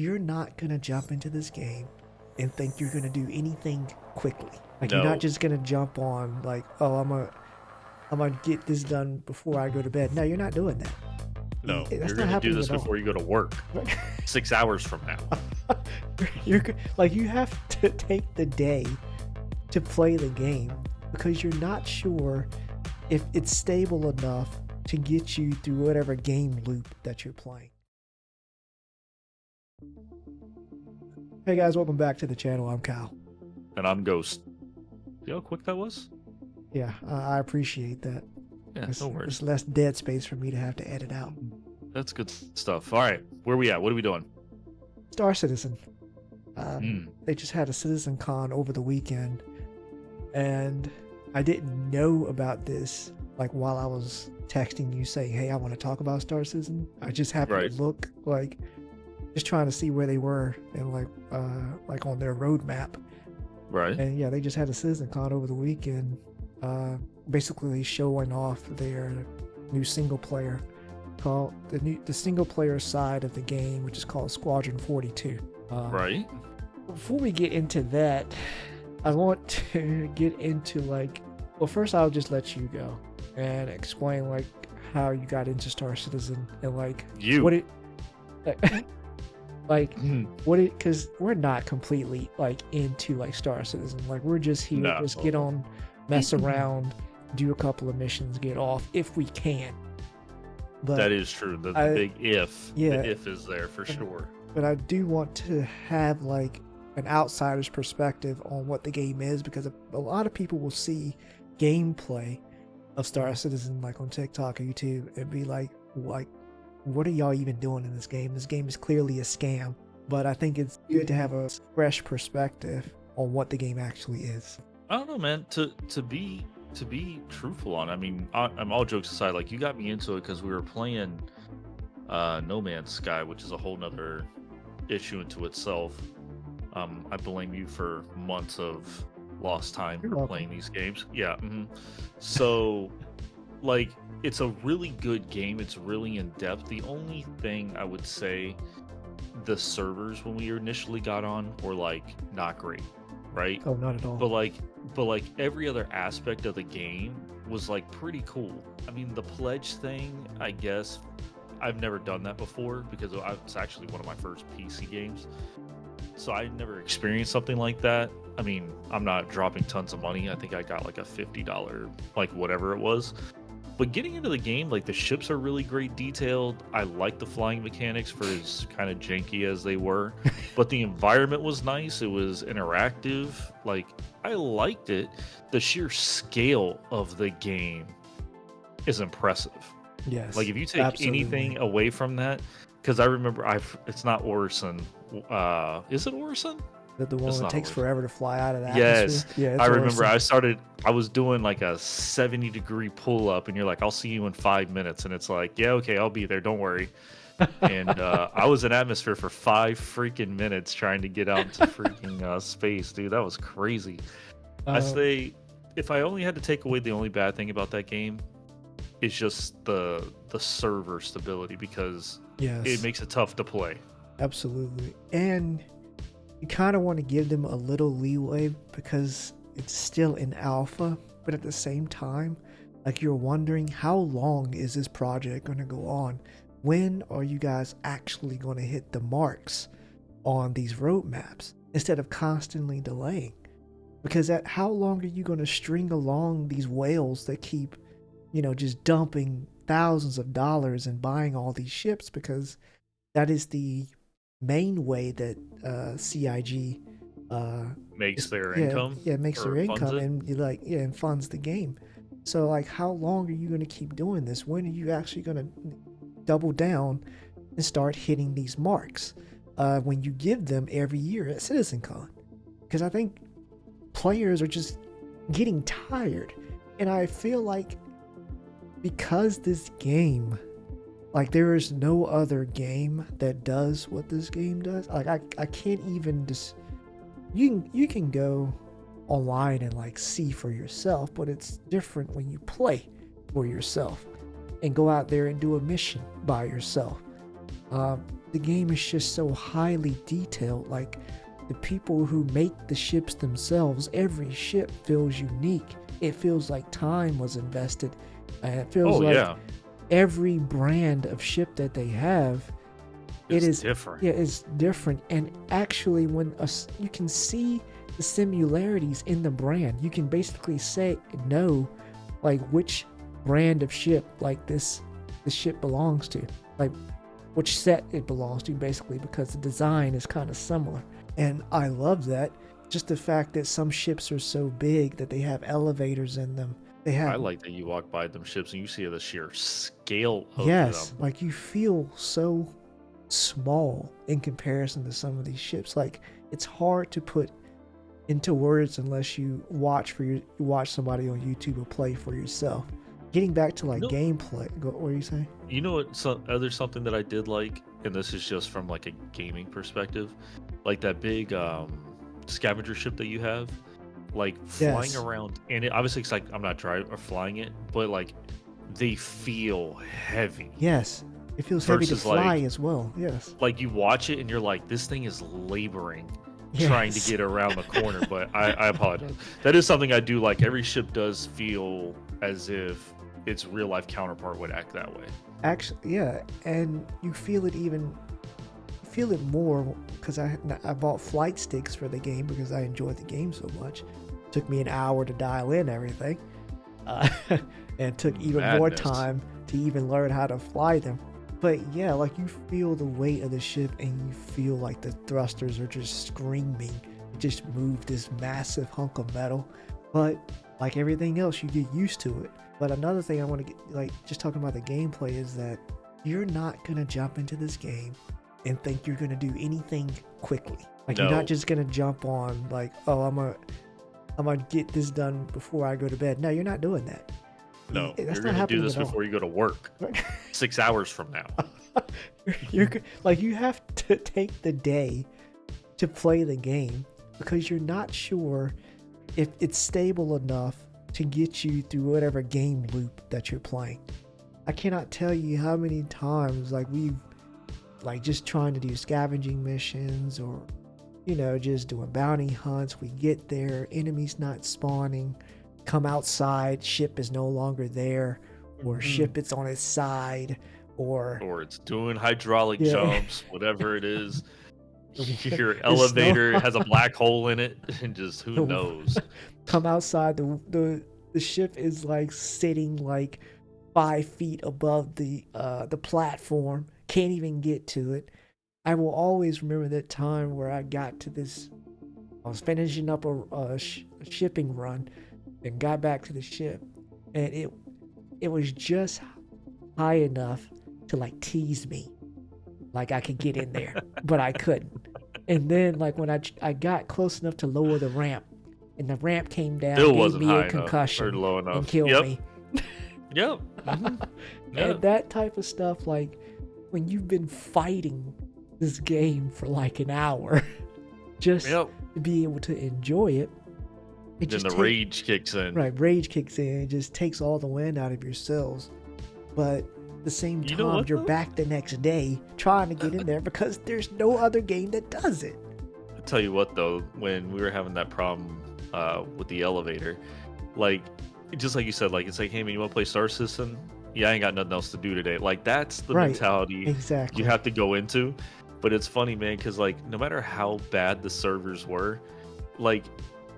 you're not gonna jump into this game and think you're gonna do anything quickly. Like you're No. not just gonna jump on like, oh, I'm gonna get this done before I go to bed. No, you're not doing that. No, That's you're not gonna do happening this at all. before you go to work. 6 hours from now. Like you have to take the day to play the game because you're not sure if it's stable enough to get you through whatever game loop that you're playing. Hey guys, welcome back to the channel. I'm Kyle. And I'm Ghost. See how quick that was? Yeah, I appreciate that. Yeah, It's, no worries. it's less dead space for me to have to edit out. That's good stuff. All right, where we at? What are we doing? Star Citizen. They just had a CitizenCon over the weekend, and I didn't know about this like while I was texting you saying, hey, I want to talk about Star Citizen. I just happened to look, like, just trying to see where they were and like on their roadmap. Right. And yeah, they just had a CitizenCon over the weekend, basically showing off their new single player called the single player side of the game, which is called Squadron 42. Right. Before we get into that, I want to get into well, first I'll just let you go and explain like how you got into Star Citizen and like what it because we're not completely like into like Star Citizen. Like we're just here, just get on, mess around, do a couple of missions, get off if we can. But that is true. The big if. Yeah, the if is there for sure. But I do want to have like an outsider's perspective on what the game is, because a lot of people will see gameplay of Star Citizen like on TikTok or YouTube and be like, what are y'all even doing in this game? This game is clearly a scam. But I think it's good to have a fresh perspective on what the game actually is. I don't know, man. To be truthful on, I mean, I'm all jokes aside. Like you got me into it because we were playing No Man's Sky, which is a whole nother issue into itself. I blame you for months of lost time playing these games. Yeah. So, like, it's a really good game. It's really in depth. The only thing I would say, the servers when we initially got on were like not great, right? Oh, not at all. But like every other aspect of the game was like pretty cool. I mean, the pledge thing, I guess, I've never done that before because it's actually one of my first PC games. So I never experienced something like that. I mean, I'm not dropping tons of money. I think I got like a $50, like whatever it was. But getting into the game, like the ships are really great detailed. I like the flying mechanics for as kind of janky as they were. But the environment was nice. It was interactive. Like, I liked it. The sheer scale of the game is impressive. Yes. Like, if you take anything away from that, because I remember it's not Orison. Is it Orison? The one that takes forever to fly out of the atmosphere? Yes. Yeah, I remember I was doing like a 70-degree pull up and you're like, I'll see you in 5 minutes. And it's like, yeah, okay, I'll be there. Don't worry. And I was in atmosphere for 5 freaking minutes trying to get out to freaking space, dude. That was crazy. I say, if I only had to take away the only bad thing about that game, it's just the server stability, because it makes it tough to play. Absolutely. And you kind of want to give them a little leeway because it's still in alpha, but at the same time, like, you're wondering, how long is this project going to go on? When are you guys actually going to hit the marks on these roadmaps instead of constantly delaying? Because how long are you going to string along these whales that keep, just dumping thousands of dollars and buying all these ships? Because that is the main way that CIG makes their income. Yeah, makes their income and funds the game. So like, how long are you going to keep doing this? When are you actually going to double down and start hitting these marks when you give them every year at CitizenCon? Because I think players are just getting tired, and I feel like because this game, like, there is no other game that does what this game does. Like, I can't even just... You can go online and, like, see for yourself, but it's different when you play for yourself and go out there and do a mission by yourself. the game is just so highly detailed. Like the people who make the ships themselves, every ship feels unique. It feels like time was invested, and it feels Oh like yeah, every brand of ship that they have, it it's is different. yeah, it's different. And actually, you can see the similarities in the brand, you can basically know like which brand of ship like the ship belongs to, like which set it belongs to, basically, because the design is kind of similar. And I love that. Just the fact that some ships are so big that they have elevators in them. They I have, like that you walk by them ships and you see the sheer scale of yes, them. like you feel so small in comparison to some of these ships. Like it's hard to put into words unless you watch somebody on YouTube or play for yourself. Getting back to like No, gameplay, what are you saying? you know what? Other something that I did like, and this is just from like a gaming perspective, like that big scavenger ship that you have, like flying Yes, around, and obviously it's like I'm not driving or flying it, but like they feel heavy yes. It feels heavy to versus fly as well. Yes, like you watch it and you're like, this thing is laboring trying to yes. get around the corner. But I apologize. That is something I do like. Every ship does feel as if its real life counterpart would act that way. Actually, yeah, and you feel it more because I bought flight sticks for the game because I enjoyed the game so much. Took me an hour to dial in everything, uh, and took even more Madness. time to even learn how to fly them. But yeah, like you feel the weight of the ship and you feel like the thrusters are just screaming. You just move this massive hunk of metal. But like everything else, you get used to it. But another thing I want to get, like, just talking about the gameplay, is that you're not going to jump into this game and think you're going to do anything quickly. Like you're No, not just going to jump on like, oh, I'm gonna get this done before I go to bed. No, you're not doing that. no, That's you're not gonna do happening this at all. before you go to work. 6 hours from now. Like you have to take the day to play the game because you're not sure if it's stable enough to get you through whatever game loop that you're playing. I cannot tell you how many times like we've like just trying to do scavenging missions or just doing bounty hunts. We get there, enemies not spawning, come outside, ship is no longer there, or ship it's on its side, or Or it's doing hydraulic yeah, jumps, whatever it is. Your it's snow. elevator has a black hole in it, and just who knows? Come outside, the ship is like sitting like 5 feet above the platform, can't even get to it. I will always remember that time where I was finishing up a shipping run and got back to the ship, and it was just high enough to like tease me, like I could get in there, but I couldn't. And then like when I got close enough to lower the ramp, and the ramp came down, Still gave wasn't me a high enough or concussion low and enough. killed Yep. me. Yep. Mhm. Yeah. And that type of stuff, like when you've been fighting this game for like an hour just Yep. to be able to enjoy it, it Then just the rage kicks in. right, rage kicks in. It just takes all the wind out of your sails. But at the same You know time, what, you're though? back the next day trying to get in there because there's no other game that does it. I'll tell you what, though, when we were having that problem with the elevator, like, just like you said, like, it's like, hey, man, you want to play Star Citizen? Yeah, I ain't got nothing else to do today. Like, that's the Right, mentality exactly. you have to go into. But it's funny, man, because, like, no matter how bad the servers were, like,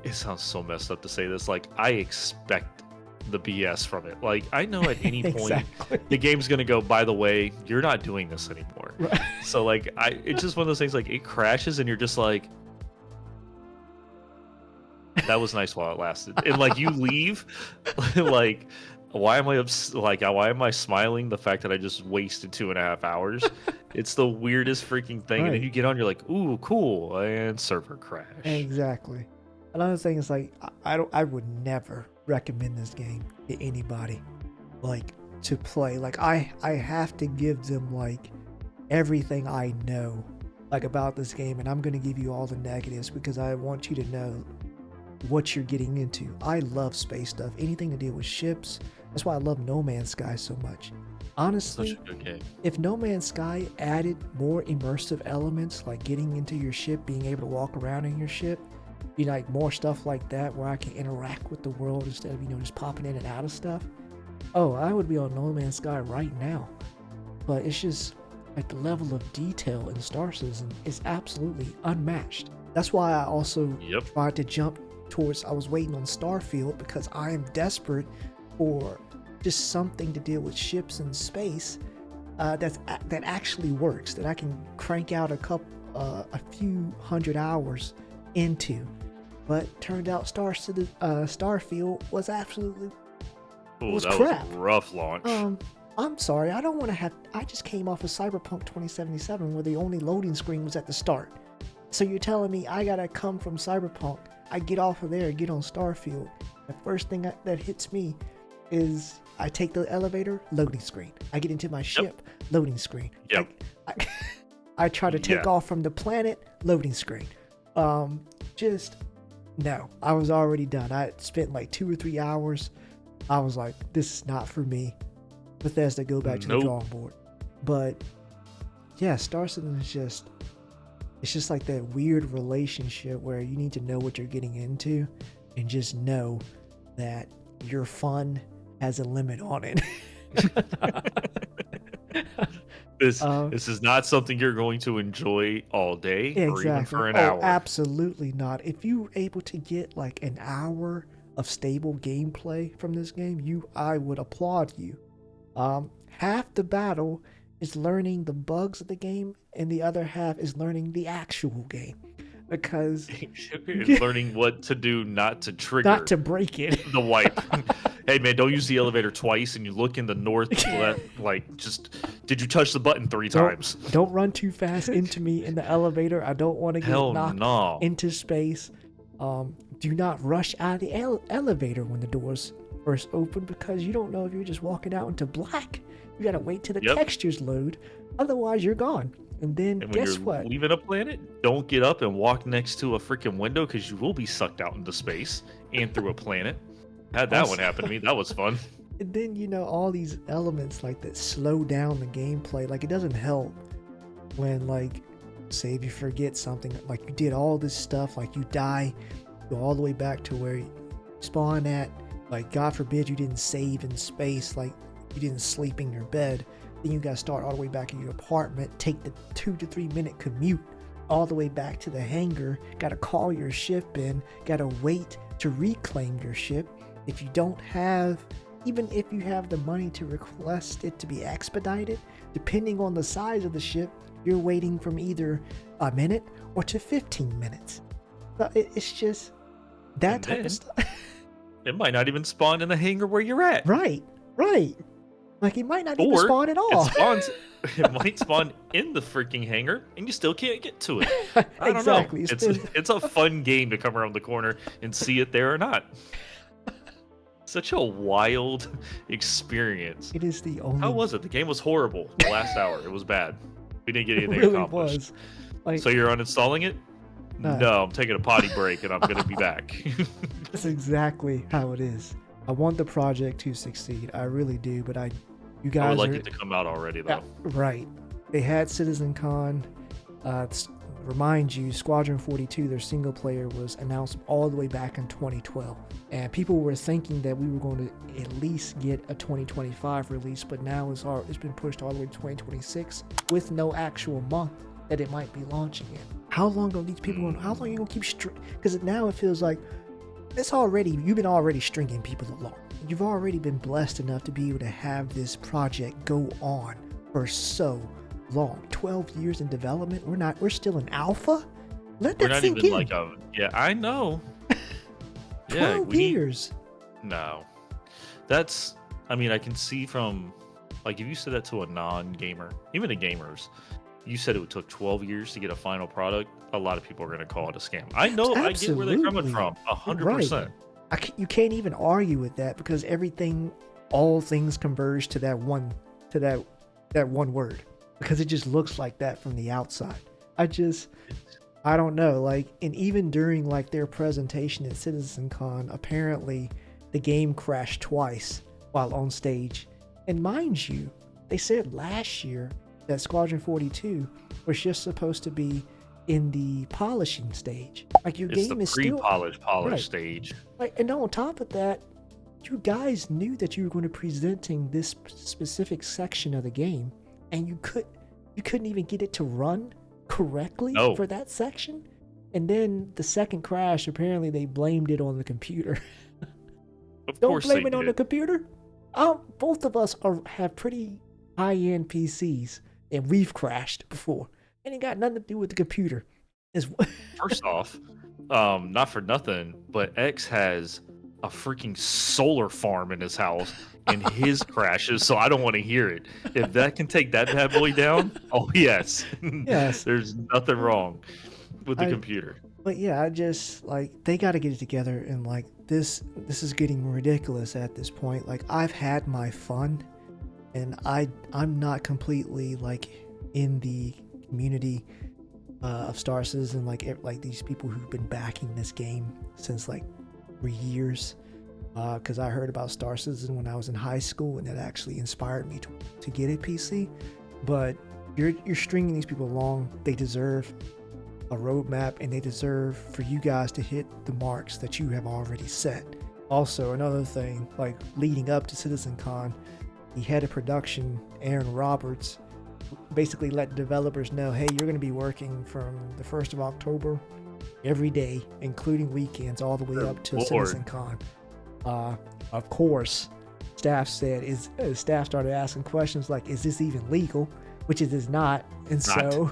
it sounds so messed up to say this, like, I expect the BS from it. Like, I know at any point Exactly. the game's gonna go, by the way, you're not doing this anymore. Right. So like it's just one of those things, like it crashes and you're just like, that was nice while it lasted. And like you leave like why am I smiling the fact that I just wasted 2.5 hours? It's the weirdest freaking thing. And then Right. you get on, you're like, ooh, cool, and server crash. Exactly. Another thing is like I would never recommend this game to anybody like to play. Like I have to give them like everything I know like about this game, and I'm going to give you all the negatives because I want you to know what you're getting into. I love space stuff, anything to deal with ships. That's why I love No Man's Sky so much. Honestly, Such a good game. if No Man's Sky added more immersive elements like getting into your ship, being able to walk around in your ship, like more stuff like that where I can interact with the world instead of just popping in and out of stuff. Oh, I would be on No Man's Sky right now. But it's just like the level of detail in Star Citizen is absolutely unmatched. That's why I also tried to jump towards. I was waiting on Starfield because I am desperate for just something to deal with ships in space that actually works, that I can crank out a few hundred hours into. But turned out Starfield was absolutely that crap. was a rough launch. I'm sorry, I don't want to have. I just came off of Cyberpunk 2077 where the only loading screen was at the start. So you're telling me I gotta come from Cyberpunk? I get off of there, get on Starfield. The first thing that hits me is I take the elevator, loading screen. I get into my ship, loading screen. Yep. I try to take off from the planet, loading screen. No, I was already done. I spent like 2 or 3 hours. I was like, this is not for me. Bethesda, go back to the drawing board. But yeah, Star Citizen is it's just like that weird relationship where you need to know what you're getting into and just know that your fun has a limit on it. This is not something you're going to enjoy all day or even for an hour. Absolutely not. If you're able to get like an hour of stable gameplay from this game, I would applaud you. Half the battle is learning the bugs of the game, and the other half is learning the actual game. Because learning what to do not to break it. The wipe. Hey man, don't use the elevator twice, and you look in the north did you touch the button 3 times? Don't run too fast into me in the elevator. I don't want to get knocked into space. Do not rush out of the elevator when the doors first open, because you don't know if you're just walking out into black. You gotta wait till the textures load, otherwise you're gone. And then guess what? Leaving a planet, don't get up and walk next to a freaking window, because you will be sucked out into space and through a planet. Had that one happen to me. That was fun. And then all these elements like that slow down the gameplay. Like it doesn't help when say if you forget something, like you did all this stuff, like you die, go all the way back to where you spawn at. Like God forbid you didn't save in space, like you didn't sleep in your bed. Then you gotta start all the way back in your apartment, take the 2 to 3 minute commute all the way back to the hangar, gotta call your ship in, gotta wait to reclaim your ship. If you don't have, even if you have the money to request it to be expedited, depending on the size of the ship, you're waiting from either a minute or to 15 minutes. So it's just that type of stuff. It might not even spawn in the hangar where you're at. Right. Like it might not even spawn at all. It might spawn in the freaking hangar, and you still can't get to it. I don't know. It's a fun game to come around the corner and see it there or not. Such a wild experience. It is the only. How was it? The game was horrible. The last hour, it was bad. We didn't get anything really accomplished. Was. So you're uninstalling it? No, I'm taking a potty break and I'm going to be back. That's exactly how it is. I want the project to succeed. I really do, but you guys I would like it to come out already, though. Right. They had CitizenCon. Remind you, Squadron 42, their single player, was announced all the way back in 2012. And people were thinking that we were going to at least get a 2025 release, but now it's been pushed all the way to 2026 with no actual month that it might be launching in. How long are these people going? How long are you going to keep because now it feels like you've been already stringing people along. You've already been blessed enough to be able to have this project go on for so long. 12 years in development. We're still in alpha. Let that sink in. I know. 12 years. No. I can see from, if you said that to a non-gamer, even to gamers, you said it took 12 years to get a final product, a lot of people are going to call it a scam. I know. Absolutely. I get where they're coming from. 100%. Right. You can't even argue with that, because all things converge to that one word, because it just looks like that from the outside. I don't know. And even during their presentation at CitizenCon, apparently the game crashed twice while on stage. And mind you, they said last year that Squadron 42 was just supposed to be in the polishing stage. Like your It's game the is still pre-polish right. stage. Like, and on top of that, you guys knew that you were going to be presenting this specific section of the game, and you couldn't even get it to run correctly for that section. And then the second crash, apparently they blamed it on the computer. Of Don't course blame they it on did. the computer. Both of us have pretty high-end PCs, and we've crashed before. And it got nothing to do with the computer. First off, not for nothing, but X has a freaking solar farm in his house, and his crashes, so I don't want to hear it. If that can take that bad boy down, oh yes. Yes. There's nothing wrong with the computer. But yeah, I just, like, they got to get it together, and like this is getting ridiculous at this point. Like, I've had my fun, and I'm not completely like in the community of Star Citizen, like these people who've been backing this game since like for years, because I heard about Star Citizen when I was in high school, and that actually inspired me to get a PC. But you're stringing these people along. They deserve a roadmap, and they deserve for you guys to hit the marks that you have already set. Also, another thing, like leading up to CitizenCon, the head of production, Aaron Roberts, basically let the developers know, hey, you're going to be working from the 1st of October every day, including weekends, all the way up to CitizenCon. Of course, staff started asking questions like, is this even legal? Which it is not. And so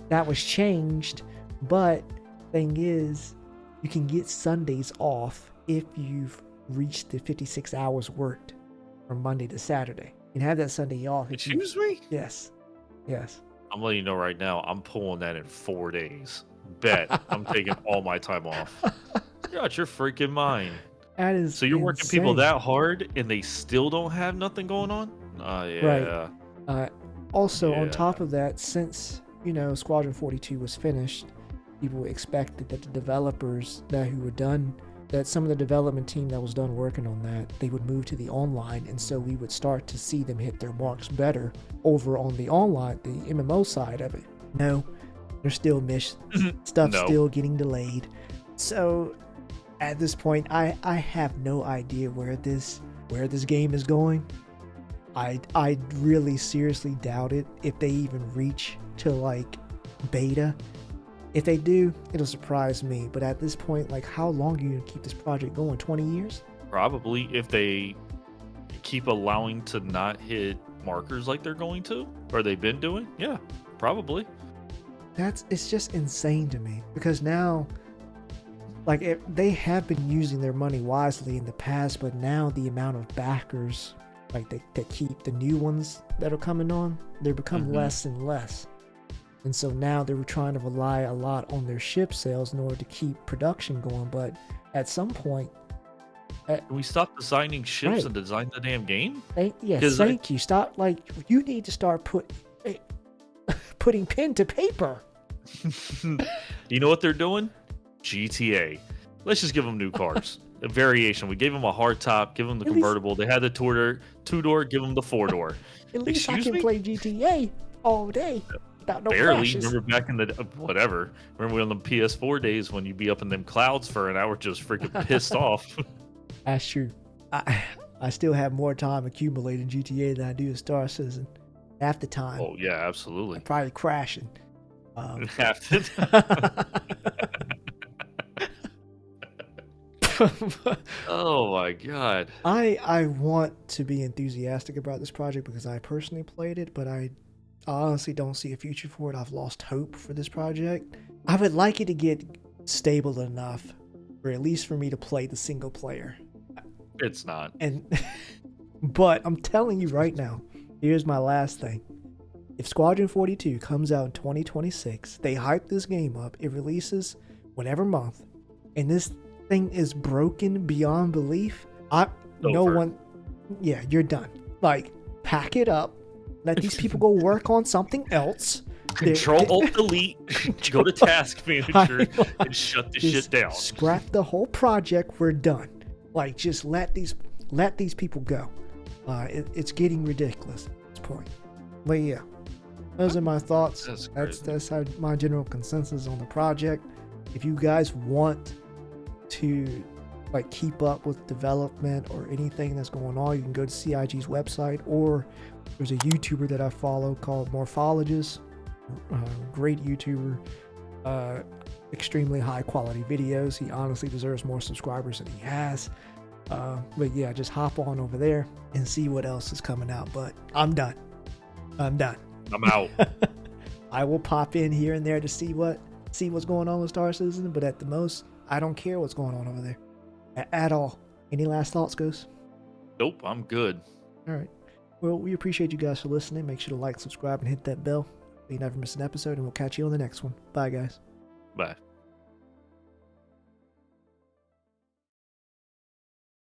that was changed. But thing is, you can get Sundays off if you've reached the 56 hours worked from Monday to Saturday. You can have that Sunday off. Excuse me? Yes. I'm letting you know right now, I'm pulling that in 4 days. Bet. I'm taking all my time off. You're out your freaking mind. That is so you're insane. working people that hard and they still don't have nothing going on? Yeah. Right. Also, on top of that, since, Squadron 42 was finished, people expected that the developers that some of the development team that was done working on that, they would move to the online, and so we would start to see them hit their marks better over on the online, the MMO side of it. No, there's still stuff still getting delayed. So at this point, I have no idea where this game is going. I really seriously doubt it if they even reach to like beta. If they do, it'll surprise me. But at this point, like, how long are you going to keep this project going? 20 years? Probably, if they keep allowing to not hit markers like they're going to, or they've been doing. Yeah, probably. It's just insane to me, because now, like, they have been using their money wisely in the past, but now the amount of backers, like, that keep the new ones that are coming on, they become less and less. And so now they were trying to rely a lot on their ship sales in order to keep production going. But at some point... Can we stop designing ships and design the damn game? Thank you. Stop, you need to start putting pen to paper. You know what they're doing? GTA. Let's just give them new cars. A variation. We gave them a hard top, give them the convertible. They had the two-door, give them the four-door. At least I can play GTA all day. No barely crashes. Remember back in the whatever. Remember on the PS4 days when you'd be up in them clouds for an hour just freaking pissed off. That's true. I still have more time accumulating GTA than I do in Star Citizen. Half the time. Oh yeah, absolutely. I'm probably crashing. Half the time. Oh my god. I want to be enthusiastic about this project because I personally played it, but I honestly don't see a future for it. I've lost hope for this project. I would like it to get stable enough, or at least for me to play the single player. It's not. But I'm telling you right now, here's my last thing. If Squadron 42 comes out in 2026, they hype this game up, it releases whatever month, and this thing is broken beyond belief, you're done. Like, pack it up. Let these people go work on something else. Control-Alt-Delete, go to Task Manager, and shut this shit down. Scrap the whole project. We're done. Like, just let these people go. It's getting ridiculous. point. But yeah, those are my thoughts. That's That's how my general consensus on the project. If you guys want to like keep up with development or anything that's going on, you can go to CIG's website, or there's a YouTuber that I follow called Morphologist. Great YouTuber, extremely high quality videos. He honestly deserves more subscribers than he has. But yeah, just hop on over there and see what else is coming out. But I'm done. I'm out. I will pop in here and there to see what's going on with Star Citizen, but at the most, I don't care what's going on over there at all. Any last thoughts, Ghost? Nope, I'm good. All right. Well, we appreciate you guys for listening. Make sure to like, subscribe, and hit that bell so you never miss an episode, and we'll catch you on the next one. Bye, guys. Bye.